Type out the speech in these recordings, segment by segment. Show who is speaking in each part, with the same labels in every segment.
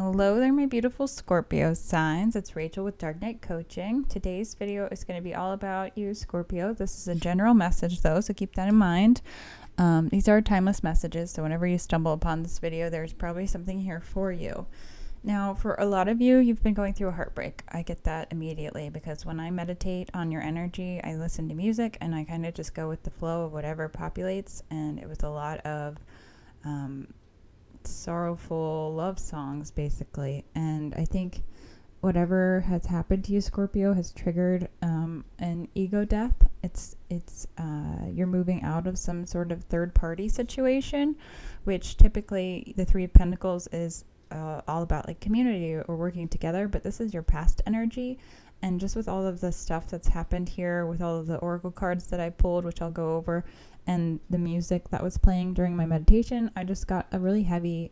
Speaker 1: Hello there, my beautiful Scorpio signs. It's Rachael with Dark Knight Coaching. Today's video is going to be all about you, Scorpio. This is a general message, though, so keep that in mind. These are timeless messages, so whenever you stumble upon this video, there's probably something here for you. Now, for a lot of you, you've been going through a heartbreak. I get that immediately because when I meditate on your energy, I listen to music and I kind of just go with the flow of whatever populates, and it was a lot of sorrowful love songs, basically. And I think whatever has happened to you, Scorpio, has triggered an ego death. It's you're moving out of some sort of third party situation, which typically the Three of Pentacles is all about like community or working together, but this is your past energy. And just with all of the stuff that's happened here, with all of the oracle cards that I pulled, which I'll go over, and the music that was playing during my meditation, I just got a really heavy,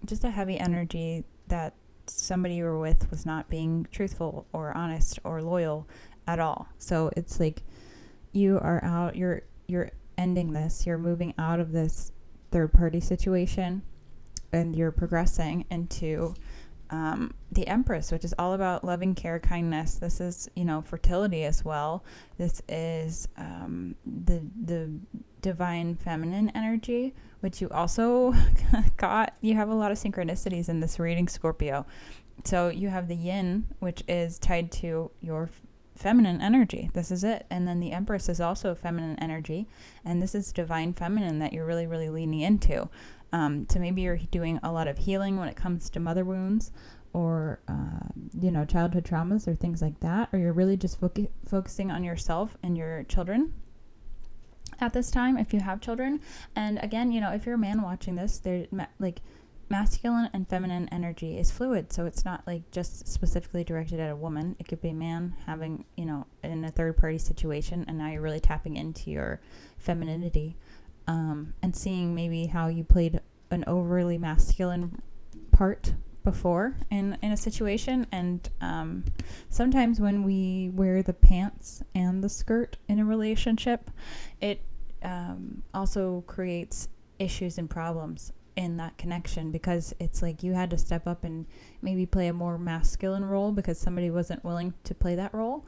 Speaker 1: just a heavy energy that somebody you were with was not being truthful or honest or loyal at all. So it's like you are out, you're ending this, you're moving out of this third party situation, and you're progressing into the Empress, which is all about loving, care, kindness. This is, fertility as well. This is the divine feminine energy, which you also got. You have a lot of synchronicities in this reading, Scorpio. So you have the yin, which is tied to your feminine energy. This is it. And then the Empress is also feminine energy. And this is divine feminine that you're really, really leaning into. So maybe you're doing a lot of healing when it comes to mother wounds or, childhood traumas or things like that. Or you're really just focusing on yourself and your children at this time, if you have children. And again, if you're a man watching this, masculine and feminine energy is fluid. So it's not like just specifically directed at a woman. It could be a man having, in a third party situation. And now you're really tapping into your femininity. And seeing maybe how you played an overly masculine part before in a situation. And sometimes when we wear the pants and the skirt in a relationship, it also creates issues and problems in that connection, because it's like you had to step up and maybe play a more masculine role because somebody wasn't willing to play that role.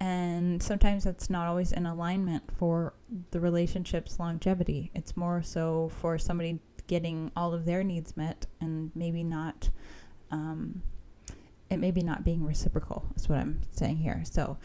Speaker 1: And sometimes that's not always in alignment for the relationship's longevity. It's more so for somebody getting all of their needs met and maybe not, it maybe not being reciprocal is what I'm saying here. So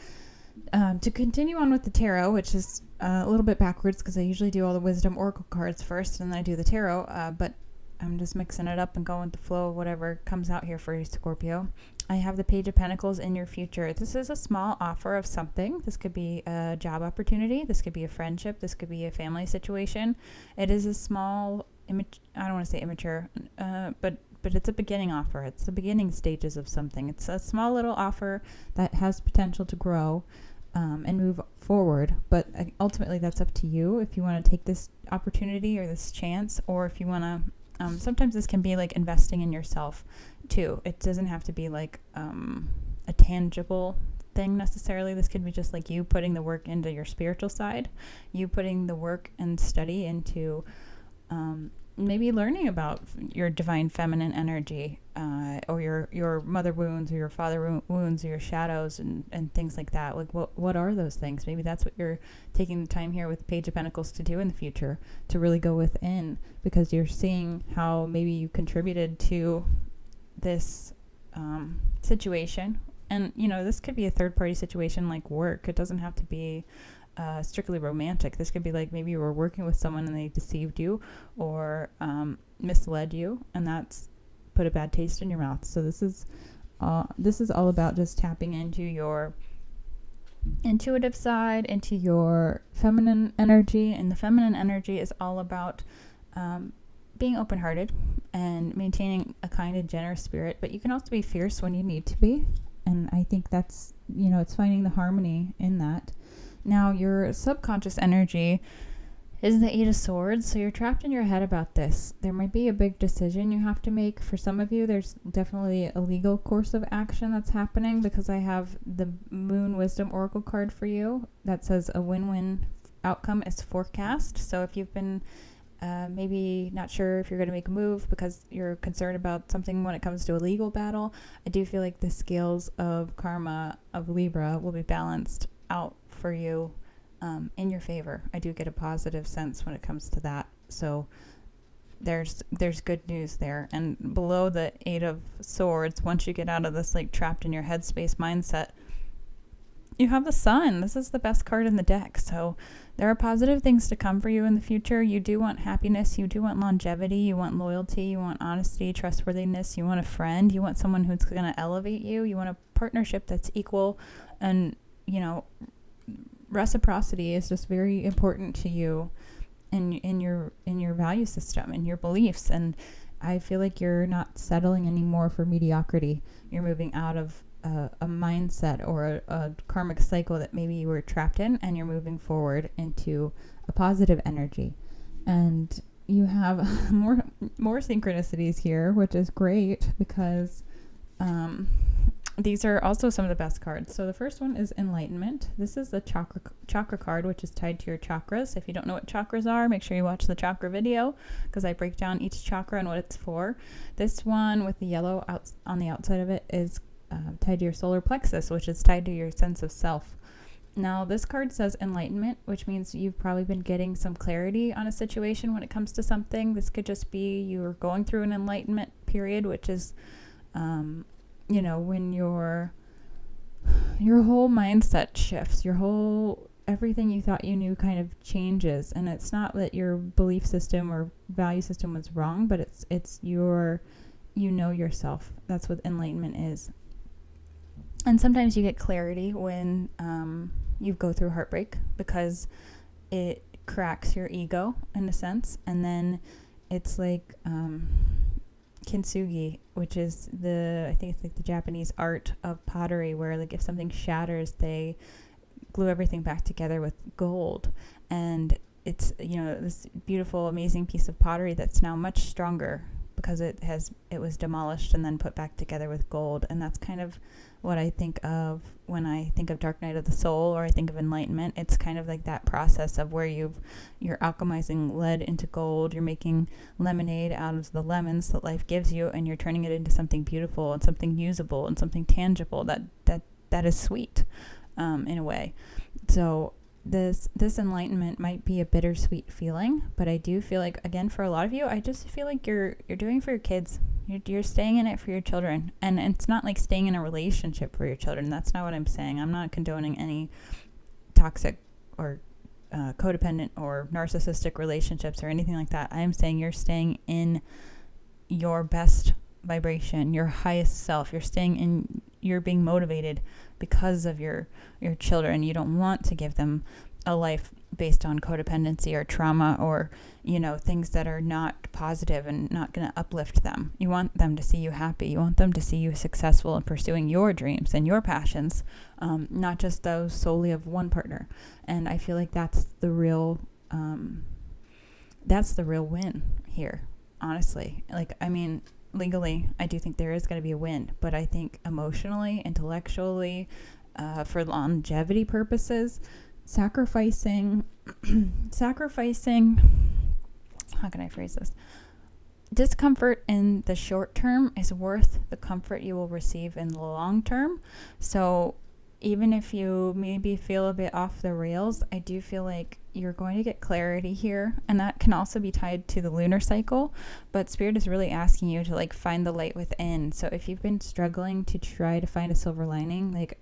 Speaker 1: to continue on with the tarot, which is a little bit backwards because I usually do all the wisdom oracle cards first and then I do the tarot, but I'm just mixing it up and going with the flow of whatever comes out here for you, Scorpio. I have the Page of Pentacles in your future. This is a small offer of something. This could be a job opportunity. This could be a friendship. This could be a family situation. It is a small, I don't want to say immature, but it's a beginning offer. It's the beginning stages of something. It's a small little offer that has potential to grow and move forward. But ultimately, that's up to you if you want to take this opportunity or this chance, or if you want to. Sometimes this can be like investing in yourself too. It doesn't have to be like a tangible thing necessarily. This could be just like you putting the work into your spiritual side, you putting the work and study into maybe learning about your divine feminine energy, or your mother wounds or your father wounds or your shadows and things like that. Like what are those things? Maybe that's what you're taking the time here with the Page of Pentacles to do in the future, to really go within, because you're seeing how maybe you contributed to this situation. And this could be a third party situation like work. It doesn't have to be strictly romantic. This could be like maybe you were working with someone and they deceived you or misled you, and that's put a bad taste in your mouth. So this is all about just tapping into your intuitive side, into your feminine energy. And the feminine energy is all about being open-hearted and maintaining a kind and generous spirit, but you can also be fierce when you need to be. And I think that's, it's finding the harmony in that. Now, your subconscious energy is the Eight of Swords, so you're trapped in your head about this. There might be a big decision you have to make. For some of you, there's definitely a legal course of action that's happening, because I have the Moon Wisdom Oracle card for you that says a win-win outcome is forecast. So if you've been maybe not sure if you're going to make a move because you're concerned about something when it comes to a legal battle. I do feel like the scales of karma of Libra will be balanced out for you in your favor. I do get a positive sense when it comes to that. So there's good news there. And below the Eight of Swords, once you get out of this like trapped in your headspace mindset, you have the Sun. This is the best card in the deck. So there are positive things to come for you in the future. You do want happiness. You do want longevity. You want loyalty. You want honesty, trustworthiness. You want a friend. You want someone who's going to elevate you. You want a partnership that's equal. And, you know, reciprocity is just very important to you in your value system, in your beliefs. And I feel like you're not settling anymore for mediocrity. You're moving out of a mindset or a karmic cycle that maybe you were trapped in, and you're moving forward into a positive energy. And you have more synchronicities here, which is great because these are also some of the best cards. So the first one is Enlightenment. This is the chakra card, which is tied to your chakras. If you don't know what chakras are, make sure you watch the chakra video because I break down each chakra and what it's for. This one with the yellow on the outside of it is tied to your solar plexus, which is tied to your sense of self. Now, this card says Enlightenment, which means you've probably been getting some clarity on a situation when it comes to something. This could just be you're going through an enlightenment period, which is you know, when your whole mindset shifts, everything you thought you knew kind of changes. And it's not that your belief system or value system was wrong, but it's your, you know, yourself. That's what enlightenment is. And sometimes you get clarity when you go through heartbreak because it cracks your ego in a sense. And then it's like kintsugi, which is I think it's like the Japanese art of pottery, where like if something shatters, they glue everything back together with gold. And it's, you know, this beautiful, amazing piece of pottery that's now much stronger because it was demolished and then put back together with gold. And that's kind of what I think of when I think of Dark Night of the Soul, or I think of enlightenment. It's kind of like that process of where you're alchemizing lead into gold. You're making lemonade out of the lemons that life gives you, and you're turning it into something beautiful and something usable and something tangible that is sweet in a way. So this enlightenment might be a bittersweet feeling, but I do feel like, again, for a lot of you, I just feel like you're doing for your kids. You're staying in it for your children. And it's not like staying in a relationship for your children. That's not what I'm saying. I'm not condoning any toxic or codependent or narcissistic relationships or anything like that. I am saying you're staying in your best vibration, your highest self. You're being motivated because of your children. You don't want to give them a life based on codependency or trauma or, you know, things that are not positive and not going to uplift them. You want them to see you happy. You want them to see you successful in pursuing your dreams and your passions, not just those solely of one partner. And I feel like that's the real win here, honestly. Like, I mean, legally, I do think there is going to be a win, but I think emotionally, intellectually, for longevity purposes, sacrificing, how can I phrase this? Discomfort in the short term is worth the comfort you will receive in the long term. So even if you maybe feel a bit off the rails, I do feel like you're going to get clarity here. And that can also be tied to the lunar cycle. But Spirit is really asking you to like find the light within. So if you've been struggling to try to find a silver lining, like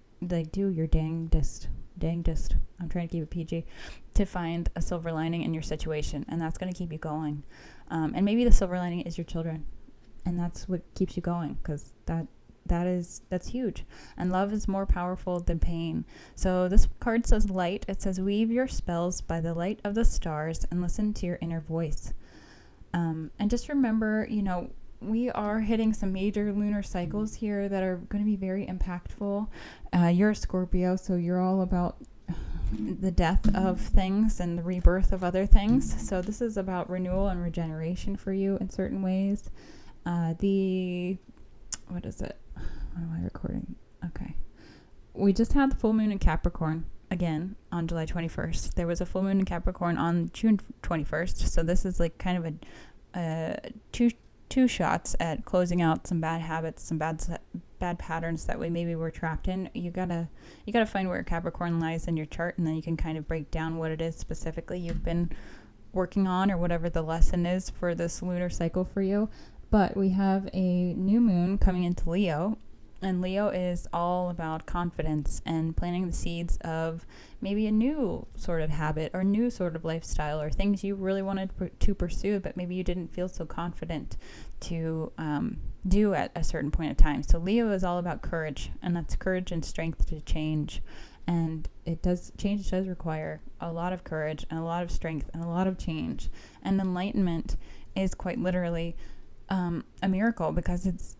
Speaker 1: do your dangest. I'm trying to keep it PG, to find a silver lining in your situation. And that's going to keep you going. And maybe the silver lining is your children. And that's what keeps you going, because that's huge. And love is more powerful than pain. So this card says light. It says weave your spells by the light of the stars and listen to your inner voice. And just remember, you know, we are hitting some major lunar cycles here that are going to be very impactful. You're a Scorpio, so you're all about the death of things and the rebirth of other things. So this is about renewal and regeneration for you in certain ways. What is it? What am I recording? Okay. We just had the full moon in Capricorn. again on July 21st. There was a full moon in Capricorn on June 21st. So this is like kind of a two shots at closing out some bad habits, some bad patterns that we maybe were trapped in. You gotta find where Capricorn lies in your chart, and then you can kind of break down what it is specifically you've been working on, or whatever the lesson is for this lunar cycle for you. But we have a new moon coming into Leo, and Leo is all about confidence and planting the seeds of maybe a new sort of habit or new sort of lifestyle, or things you really wanted to pursue, but maybe you didn't feel so confident to do at a certain point of time. So Leo is all about courage, and that's courage and strength to change. And change does require a lot of courage and a lot of strength and a lot of change. And enlightenment is quite literally a miracle, because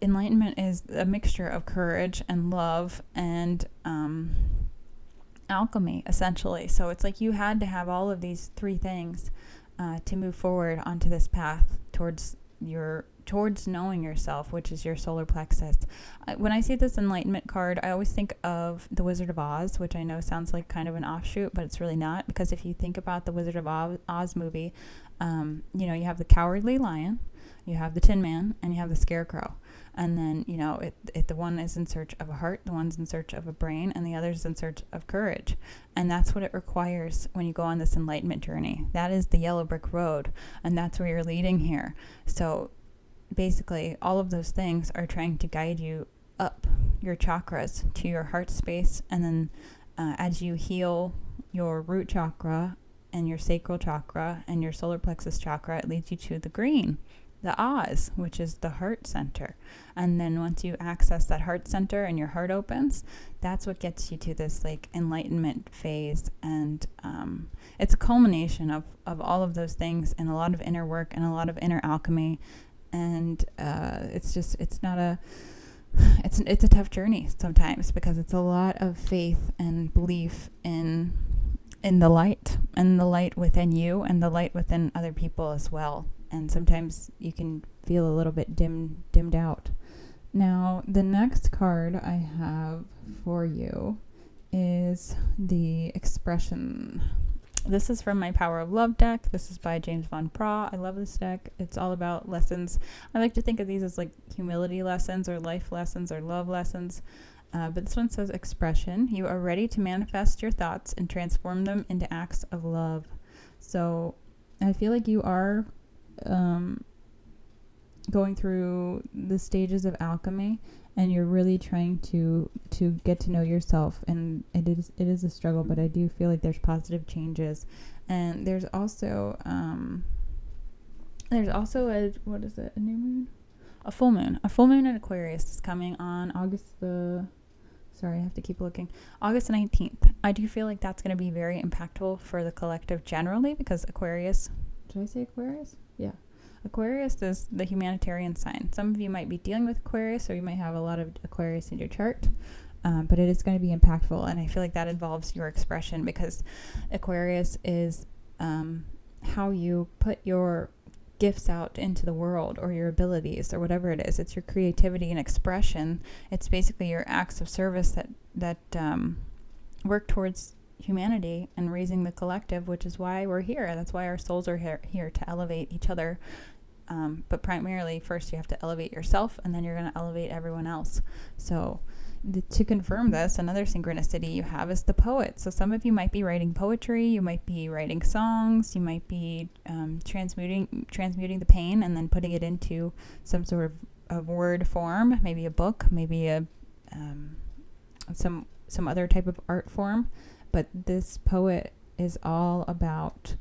Speaker 1: enlightenment is a mixture of courage and love and alchemy, essentially. So it's like you had to have all of these three things to move forward onto this path towards knowing yourself, which is your solar plexus. When I see this enlightenment card, I always think of the Wizard of Oz, which I know sounds like kind of an offshoot, but it's really not, because if you think about the Wizard of Oz movie, you have the cowardly lion, you have the Tin Man, and you have the Scarecrow. And then, the one is in search of a heart, the one's in search of a brain, and the other's in search of courage. And that's what it requires when you go on this enlightenment journey. That is the yellow brick road, and that's where you're leading here. So basically, all of those things are trying to guide you up your chakras to your heart space. And then as you heal your root chakra and your sacral chakra and your solar plexus chakra, it leads you to the green, the Oz, which is the heart center. And then once you access that heart center and your heart opens, that's what gets you to this like enlightenment phase. And it's a culmination of all of those things, and a lot of inner work and a lot of inner alchemy. And it's a tough journey sometimes, because it's a lot of faith and belief in the light, and the light within you, and the light within other people as well. And sometimes you can feel a little bit dimmed out. Now, the next card I have for you is the Expression. This is from my Power of Love deck. This is by James Van Praagh. I love this deck. It's all about lessons. I like to think of these as like humility lessons, or life lessons, or love lessons. But this one says Expression. You are ready to manifest your thoughts and transform them into acts of love. So I feel like you are going through the stages of alchemy, and you're really trying to get to know yourself, and it is a struggle, but I do feel like there's positive changes. And there's also a new moon, a full moon in Aquarius is coming on August 19th. I do feel like that's going to be very impactful for the collective generally, because Aquarius, did I say Aquarius? Yeah. Aquarius is the humanitarian sign. Some of you might be dealing with Aquarius, or you might have a lot of Aquarius in your chart, but it is going to be impactful. And I feel like that involves your expression, because Aquarius is how you put your gifts out into the world, or your abilities, or whatever it is. It's your creativity and expression. It's basically your acts of service that work towards humanity and raising the collective, which is why we're here. That's why our souls are here to elevate each other. But primarily, first you have to elevate yourself, and then you're going to elevate everyone else. So to confirm this, another synchronicity you have is the poet. So some of you might be writing poetry, you might be writing songs, you might be transmuting the pain and then putting it into some sort of word form, maybe a book, maybe some other type of art form. But this poet is all about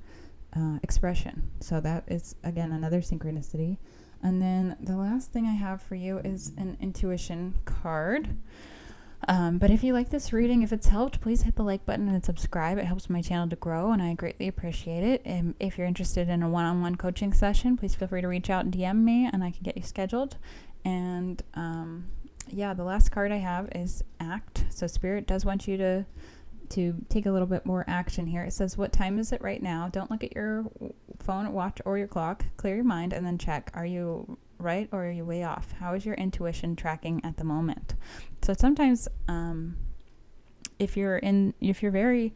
Speaker 1: expression. So that is, again, another synchronicity. And then the last thing I have for you is an intuition card. But if you like this reading, if it's helped, please hit the like button and subscribe. It helps my channel to grow, and I greatly appreciate it. And if you're interested in a one-on-one coaching session, please feel free to reach out and DM me, and I can get you scheduled. And the last card I have is Act. So Spirit does want you to take a little bit more action here. It says, what time is it right now? Don't look at your phone, watch, or your clock. Clear your mind and then check. Are you right, or are you way off? How is your intuition tracking at the moment? So sometimes if you're very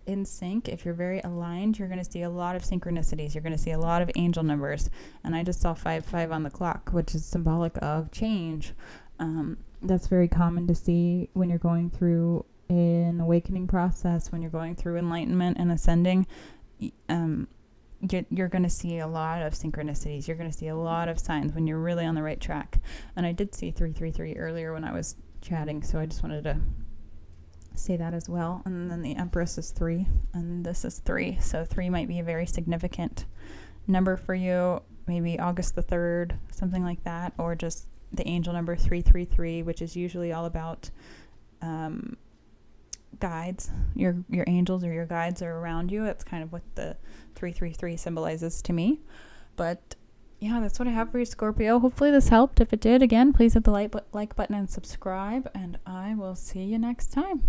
Speaker 1: in sync, if you're very aligned, you're going to see a lot of synchronicities. You're going to see a lot of angel numbers. And I just saw 5 on the clock, which is symbolic of change. That's very common to see when you're going through an awakening process, when you're going through enlightenment and ascending. You're going to see a lot of synchronicities. You're going to see a lot of signs when you're really on the right track. And I did see 333 earlier when I was chatting, so I just wanted to say that as well. And then the Empress is 3, and this is 3. So 3 might be a very significant number for you. Maybe August the 3rd, something like that, or just the angel number 333, which is usually all about guides. Your angels or your guides are around you. That's kind of what the 333 symbolizes to me. But yeah, that's what I have for you, Scorpio. Hopefully this helped. If it did, again, please hit the like button and subscribe, and I will see you next time.